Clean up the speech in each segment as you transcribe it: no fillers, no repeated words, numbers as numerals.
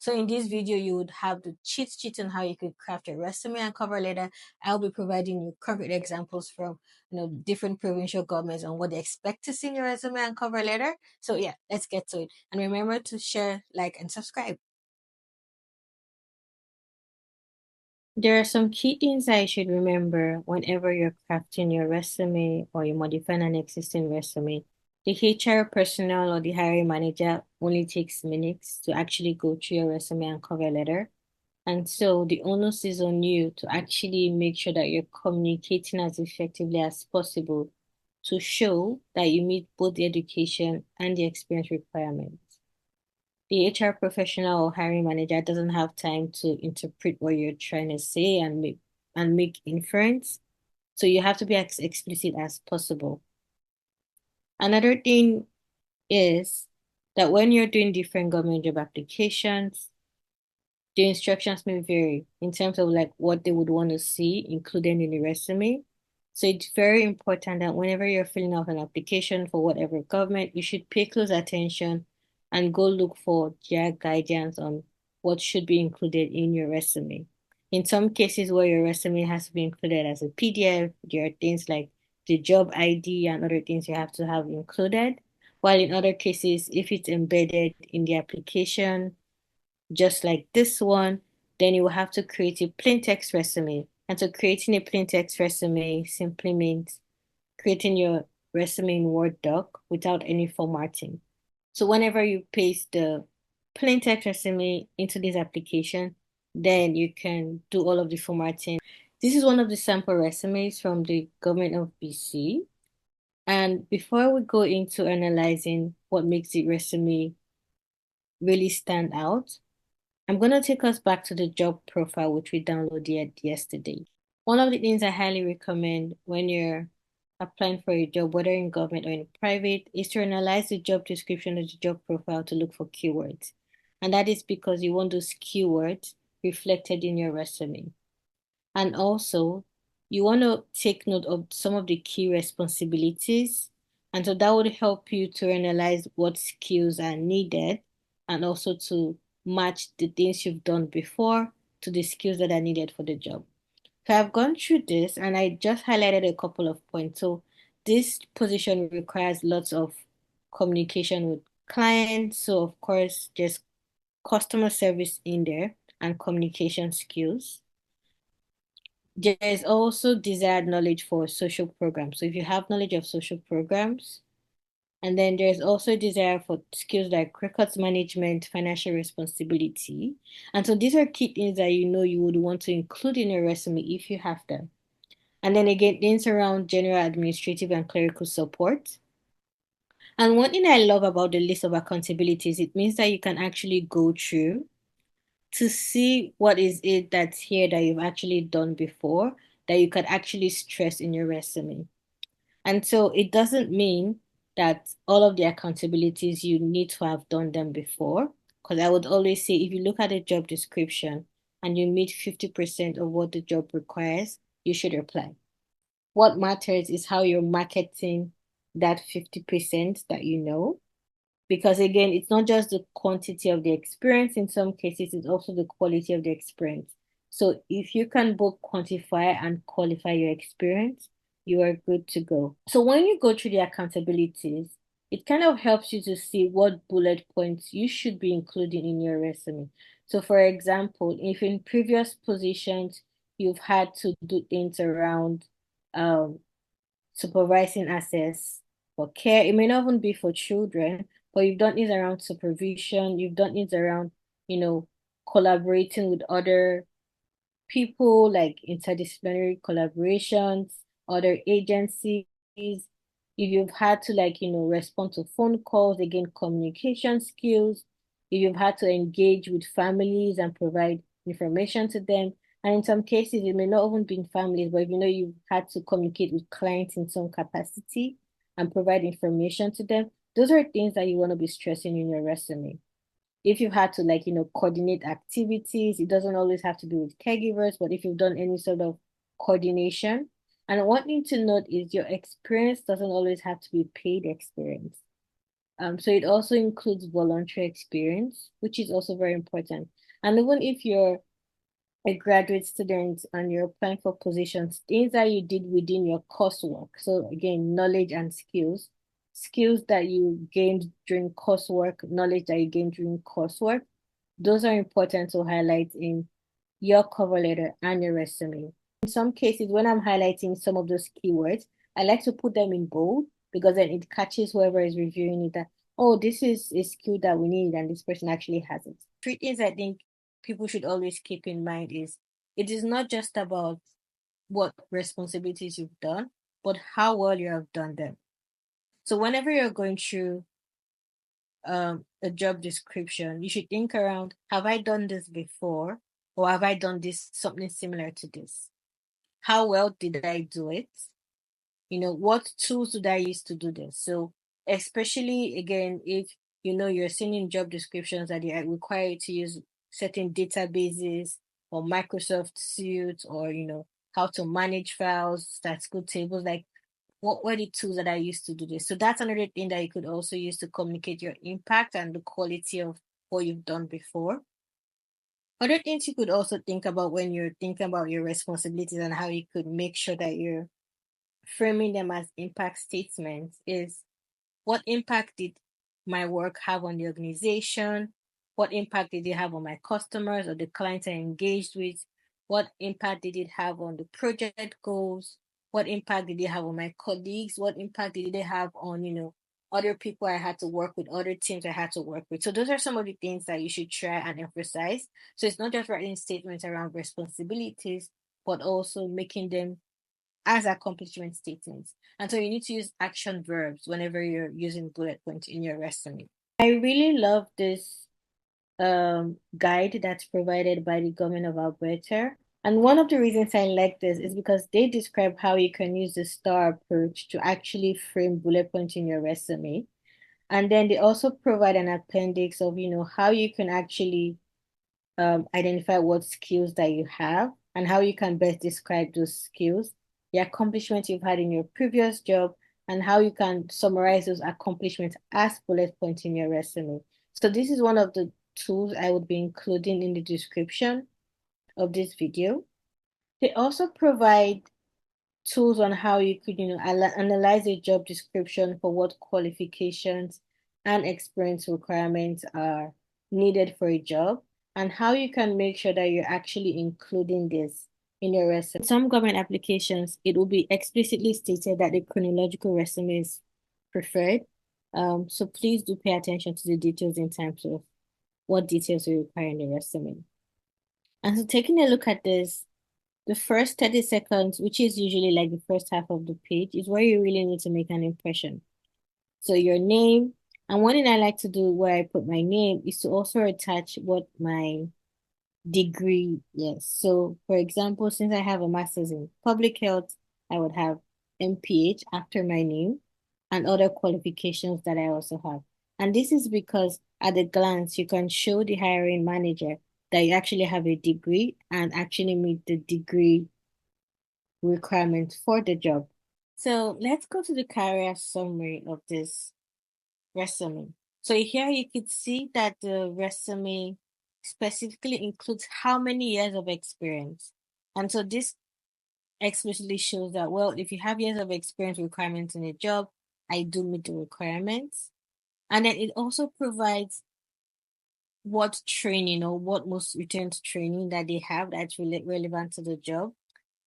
So in this video, you would have the cheat sheet on how you could craft your resume and cover letter. I'll be providing you concrete examples from different provincial governments on what they expect to see in your resume and cover letter. So yeah, let's get to it. And remember to share, like, and subscribe. There are some key things that you should remember whenever you're crafting your resume or you're modifying an existing resume. The HR personnel or the hiring manager only takes minutes to actually go through your resume and cover letter. And so the onus is on you to actually make sure that you're communicating as effectively as possible to show that you meet both the education and the experience requirements. The HR professional or hiring manager doesn't have time to interpret what you're trying to say and make inference. So you have to be as explicit as possible. Another thing is that when you're doing different government job applications, the instructions may vary in terms of like what they would want to see included in the resume. So it's very important that whenever you're filling out an application for whatever government, you should pay close attention and go look for their guidance on what should be included in your resume. In some cases where your resume has to be included as a PDF, there are things like the job ID and other things you have to have included. While in other cases, if it's embedded in the application, just like this one, then you will have to create a plain text resume. And so creating a plain text resume simply means creating your resume in Word doc without any formatting. So whenever you paste the plain text resume into this application, then you can do all of the formatting. This is one of the sample resumes from the government of BC. And before we go into analyzing what makes the resume really stand out, I'm going to take us back to the job profile, which we downloaded yesterday. One of the things I highly recommend when you're applying for a job, whether in government or in private, is to analyze the job description of the job profile to look for keywords. And that is because you want those keywords reflected in your resume. And also, you want to take note of some of the key responsibilities. And so that would help you to analyze what skills are needed and also to match the things you've done before to the skills that are needed for the job. So I've gone through this and I just highlighted a couple of points. So this position requires lots of communication with clients. So of course, there's customer service in there and communication skills. There is also desired knowledge for social programs. So if you have knowledge of social programs, and then there's also a desire for skills like records management, financial responsibility. And so these are key things that you know you would want to include in your resume if you have them. And then again, things around general administrative and clerical support. And one thing I love about the list of accountabilities, it means that you can actually go through to see what is it that's here that you've actually done before that you could actually stress in your resume. And so it doesn't mean that all of the accountabilities you need to have done them before. Because I would always say if you look at a job description and you meet 50% of what the job requires, you should apply. What matters is how you're marketing that 50% that you know. Because again, it's not just the quantity of the experience. In some cases, it's also the quality of the experience. So if you can both quantify and qualify your experience, you are good to go. So when you go through the accountabilities, it kind of helps you to see what bullet points you should be including in your resume. So for example, if in previous positions you've had to do things around um, supervising access for care. It may not even be for children, but you've done things around supervision, you've done things around, collaborating with other people, like interdisciplinary collaborations, other agencies. If you've had to respond to phone calls, again, communication skills, if you've had to engage with families and provide information to them. And in some cases, it may not even be in families, but if you've had to communicate with clients in some capacity and provide information to them, those are things that you want to be stressing in your resume. If you've had to coordinate activities, it doesn't always have to be with caregivers, but if you've done any sort of coordination. And one thing to note is your experience doesn't always have to be paid experience. So it also includes voluntary experience, which is also very important. And even if you're a graduate student and you're applying for positions, things that you did within your coursework. So again, knowledge and skills, skills that you gained during coursework, knowledge that you gained during coursework, those are important to highlight in your cover letter and your resume. In some cases, when I'm highlighting some of those keywords, I like to put them in bold because then it catches whoever is reviewing it that, oh, this is a skill that we need and this person actually has it. Three things I think people should always keep in mind is it is not just about what responsibilities you've done, but how well you have done them. So whenever you're going through a job description, you should think around, have I done this before? Or have I done this something similar to this? How well did I do it? What tools did I use to do this? So especially again, if you're seeing in job descriptions that they require you to use certain databases or Microsoft Suite or how to manage files, statistical tables, like what were the tools that I used to do this? So that's another thing that you could also use to communicate your impact and the quality of what you've done before. Other things you could also think about when you're thinking about your responsibilities and how you could make sure that you're framing them as impact statements is what impact did my work have on the organization? What impact did it have on my customers or the clients I engaged with? What impact did it have on the project goals? What impact did it have on my colleagues? What impact did it have on, other people I had to work with, other teams I had to work with? So those are some of the things that you should try and emphasize. So it's not just writing statements around responsibilities, but also making them as accomplishment statements. And so you need to use action verbs whenever you're using bullet points in your resume. I really love this guide that's provided by the government of Alberta. And one of the reasons I like this is because they describe how you can use the STAR approach to actually frame bullet points in your resume. And then they also provide an appendix of, how you can actually identify what skills that you have and how you can best describe those skills, the accomplishments you've had in your previous job, and how you can summarize those accomplishments as bullet points in your resume. So this is one of the tools I would be including in the description of this video. They also provide tools on how you could, analyze a job description for what qualifications and experience requirements are needed for a job and how you can make sure that you're actually including this in your resume. In some government applications, it will be explicitly stated that the chronological resume is preferred. So please do pay attention to the details in terms of what details you require in the resume. And so taking a look at this, the first 30 seconds, which is usually like the first half of the page, is where you really need to make an impression. So your name, and one thing I like to do where I put my name is to also attach what my degree is. So for example, since I have a master's in public health, I would have MPH after my name and other qualifications that I also have. And this is because at a glance, you can show the hiring manager that you actually have a degree and actually meet the degree requirements for the job. So let's go to the career summary of this resume. So here you could see that the resume specifically includes how many years of experience. And so this explicitly shows that, well, if you have years of experience requirements in a job, I do meet the requirements. And then it also provides what training or what most recent training that they have that's relevant to the job.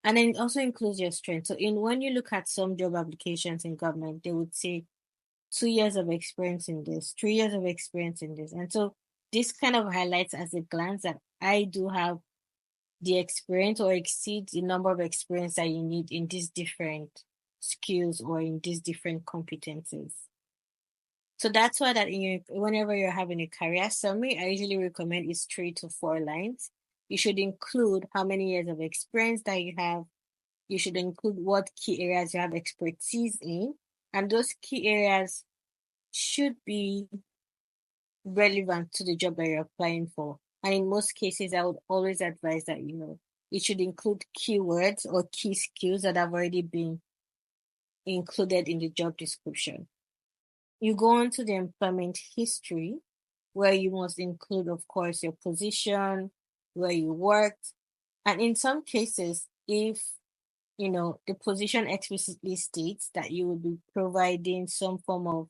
And then it also includes your strength. So when you look at some job applications in government, they would say 2 years of experience in this, 3 years of experience in this. And so this kind of highlights as a glance that I do have the experience or exceed the number of experience that you need in these different skills or in these different competencies. So that's why that whenever you're having a career summary, I usually recommend it's 3 to 4 lines. You should include how many years of experience that you have. You should include what key areas you have expertise in, and those key areas should be relevant to the job that you're applying for. And in most cases, I would always advise that, it should include keywords or key skills that have already been included in the job description. You go on to the employment history, where you must include, of course, your position, where you worked. And in some cases, if the position explicitly states that you will be providing some form of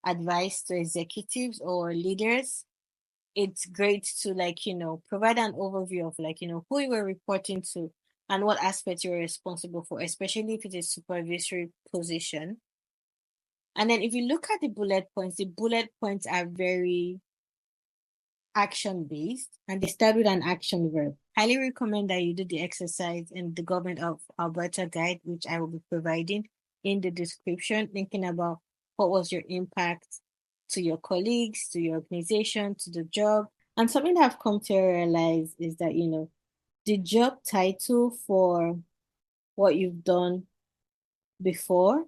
advice to executives or leaders, it's great to provide an overview of who you were reporting to and what aspects you're responsible for, especially if it's a supervisory position. And then if you look at the bullet points are very action based and they start with an action verb. Highly recommend that you do the exercise in the Government of Alberta guide, which I will be providing in the description, thinking about what was your impact to your colleagues, to your organization, to the job. And something that I've come to realize is that, the job title for what you've done before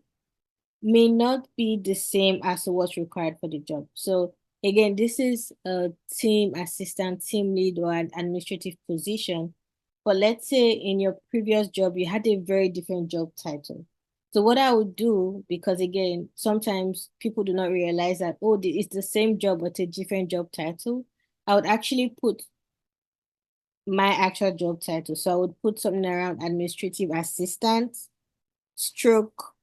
may not be the same as what's required for the job. So again, this is a team assistant, team lead, or an administrative position. But let's say in your previous job, you had a very different job title. So what I would do, because again, sometimes people do not realize that, oh, it's the same job, but a different job title. I would actually put my actual job title. So I would put something around administrative assistant, stroke,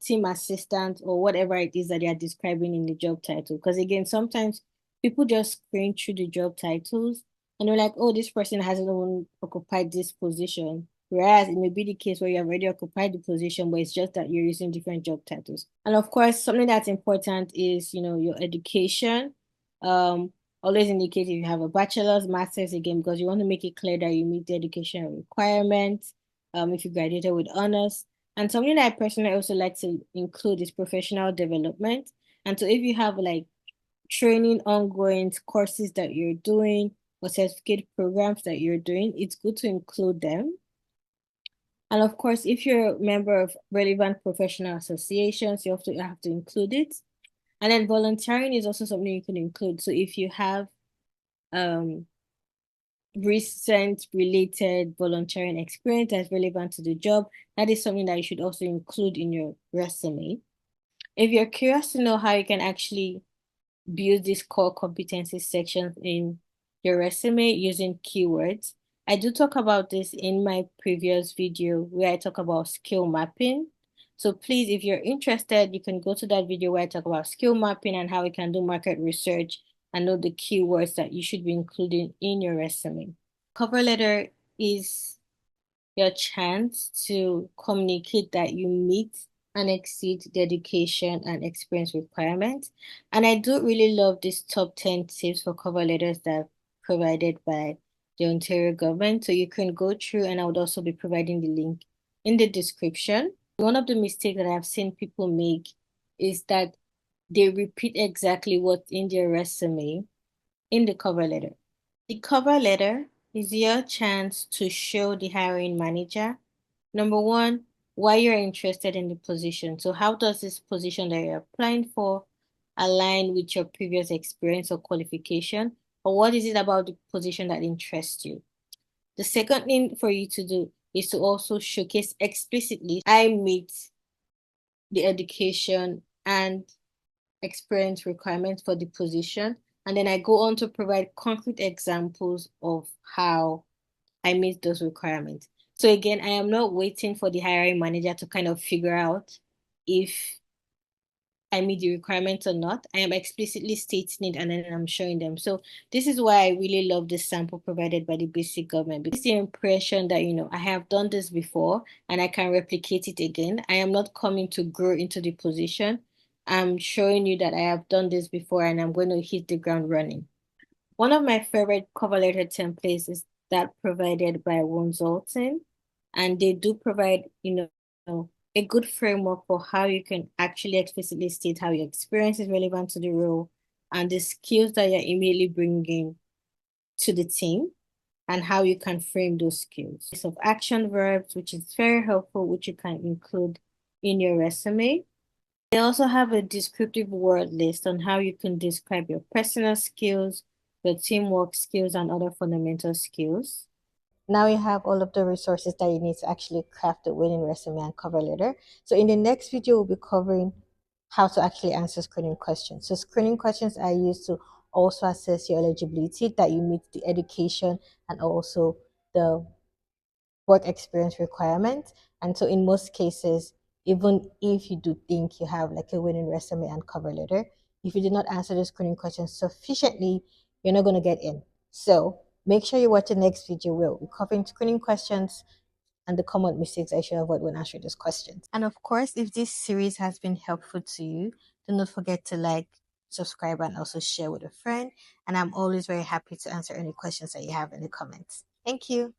team assistant or whatever it is that they are describing in the job title. Because again, sometimes people just screen through the job titles and they're like, oh, this person hasn't even occupied this position. Whereas it may be the case where you have already occupied the position, but it's just that you're using different job titles. And of course, something that's important is, your education. Um, Always indicate if you have a bachelor's, master's again, because you want to make it clear that you meet the educational requirements. If you graduated with honors. And something that I personally also like to include is professional development. And so if you have like training ongoing courses that you're doing or certificate programs that you're doing, it's good to include them. And of course, if you're a member of relevant professional associations, you have to include it. And then volunteering is also something you can include. So if you have um recent related volunteering experience that's relevant to the job, that is something that you should also include in your resume. If you're curious to know how you can actually build these core competencies sections in your resume using keywords, I do talk about this in my previous video where I talk about skill mapping. So please, if you're interested, you can go to that video where I talk about skill mapping and how we can do market research and know the keywords that you should be including in your resume. Cover letter is your chance to communicate that you meet and exceed the education and experience requirements. And I do really love these top 10 tips for cover letters that are provided by the Ontario government. So you can go through, and I would also be providing the link in the description. One of the mistakes that I've seen people make is that they repeat exactly what's in their resume in the cover letter. The cover letter is your chance to show the hiring manager, number one, why you're interested in the position. So how does this position that you're applying for align with your previous experience or qualification? Or what is it about the position that interests you? The second thing for you to do is to also showcase explicitly, I meet the education and experience requirements for the position. And then I go on to provide concrete examples of how I meet those requirements. So again, I am not waiting for the hiring manager to kind of figure out if I meet the requirements or not. I am explicitly stating it and then I'm showing them. So this is why I really love this sample provided by the BC government, because the impression that, I have done this before and I can replicate it again. I am not coming to grow into the position. I'm showing you that I have done this before and I'm going to hit the ground running. One of my favorite cover letter templates is that provided by Wonsulting, and they do provide, a good framework for how you can actually explicitly state how your experience is relevant to the role and the skills that you're immediately bringing to the team and how you can frame those skills. Of action verbs, which is very helpful, which you can include in your resume. They also have a descriptive word list on how you can describe your personal skills, your teamwork skills, and other fundamental skills. Now you have all of the resources that you need to actually craft a winning resume and cover letter. So in the next video, we'll be covering how to actually answer screening questions. So screening questions are used to also assess your eligibility, that you meet the education and also the work experience requirement. And so in most cases, even if you do think you have like a winning resume and cover letter, if you did not answer the screening questions sufficiently, you're not going to get in. So make sure you watch the next video where we're covering screening questions and the common mistakes I should avoid when answering these questions. And of course, if this series has been helpful to you, do not forget to like, subscribe, and also share with a friend. And I'm always very happy to answer any questions that you have in the comments. Thank you.